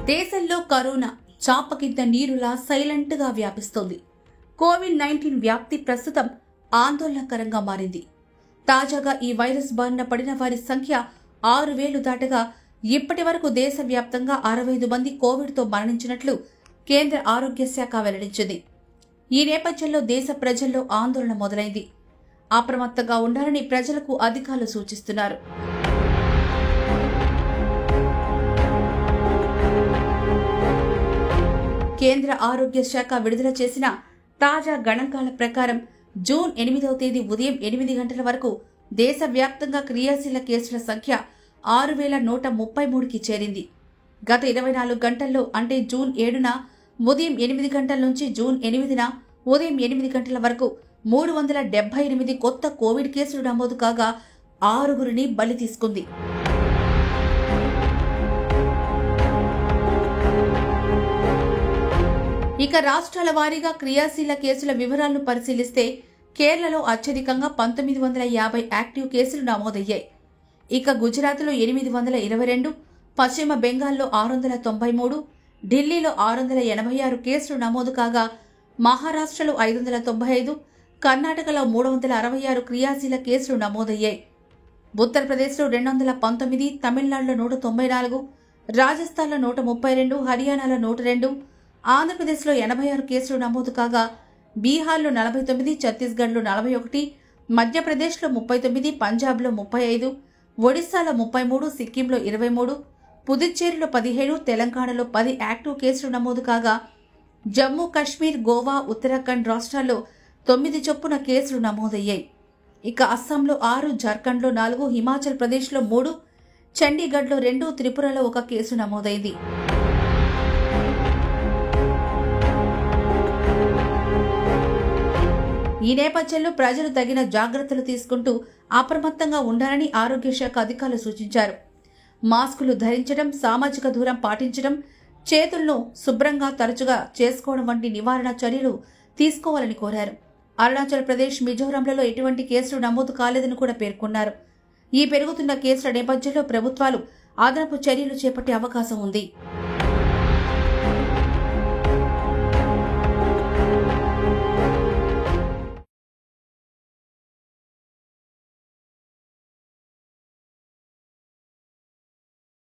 దేశంలో కరోనా చాపకింత నీరులా సైలెంట్గా వ్యాపిస్తోంది. కోవిడ్-19 వ్యాప్తి ప్రస్తుతం ఆందోళనకరంగా మారింది. తాజాగా ఈ వైరస్ బారిన పడిన వారి సంఖ్య 6,000 దాటగా ఇప్పటి వరకు దేశవ్యాప్తంగా 65 మంది కోవిడ్తో మరణించినట్లు కేంద్ర ఆరోగ్య శాఖ వెల్లడించింది. ఈ నేపథ్యంలో దేశ ప్రజల్లో ఆందోళన మొదలైంది. అప్రమత్తంగా ఉండాలని ప్రజలకు అధికారులు సూచిస్తున్నారు. కేంద్ర ఆరోగ్య శాఖ విడుదల చేసిన తాజా గణాంకాల ప్రకారం జూన్ 8వ తేదీ ఉదయం 8 గంటల వరకు దేశవ్యాప్తంగా క్రియాశీల కేసుల సంఖ్య 6,133కి చేరింది. గత 24 గంటల్లో అంటే జూన్ 7న ఉదయం 8 గంటల నుంచి జూన్ 8న ఉదయం 8 గంటల వరకు 378 కొత్త కోవిడ్ కేసులు నమోదు కాగా 6గురిని బలి తీసుకుంది. ఇక రాష్ట్రాల వారీగా క్రియాశీల కేసుల వివరాలను పరిశీలిస్తే కేరళలో అత్యధికంగా 1950 యాక్టివ్ కేసులు నమోదయ్యాయి. ఇక గుజరాత్లో 822, పశ్చిమ బెంగాల్లో 693, ఢిల్లీలో 686 కేసులు నమోదు కాగా మహారాష్ట్రలో 595, కర్ణాటకలో 366 క్రియాశీల కేసులు నమోదయ్యాయి. ఉత్తరప్రదేశ్లో 219, తమిళనాడులో 194, రాజస్థాన్లో 132, హర్యానాలో 102, ఆంధ్రప్రదేశ్లో 86 కేసులు నమోదు కాగా బీహార్లో 49, ఛత్తీస్గఢ్లో 41, మధ్యప్రదేశ్లో 39, పంజాబ్లో 35, ఒడిశాలో 33, సిక్కింలో 23, పుదుచ్చేరిలో 17, తెలంగాణలో 10 యాక్టివ్ కేసులు నమోదు కాగా జమ్మూ కశ్మీర్, గోవా, ఉత్తరాఖండ్ రాష్ట్రాల్లో 9 చొప్పున కేసులు నమోదయ్యాయి. ఇక అస్సాంలో 6, జార్ఖండ్లో 4, హిమాచల్ ప్రదేశ్లో 3, చండీగఢ్లో 2, త్రిపురలో 1 కేసు నమోదైంది. ఈ నేపథ్యంలో ప్రజలు తగిన జాగ్రత్తలు తీసుకుంటూ అప్రమత్తంగా ఉండాలని ఆరోగ్య శాఖ అధికారులు సూచించారు. మాస్కులు ధరించడం, సామాజిక దూరం పాటించడం, చేతులను శుభ్రంగా తరచుగా చేసుకోవడం వంటి నివారణ చర్యలు తీసుకోవాలని కోరారు. అరుణాచల్ ప్రదేశ్, మిజోరాంలలో ఎటువంటి కేసులు నమోదు కాలేదని కూడా పేర్కొన్నారు. ఈ పెరుగుతున్న కేసుల నేపథ్యంలో ప్రభుత్వాలు అదనపు చర్యలు చేపట్టే అవకాశం ఉంది.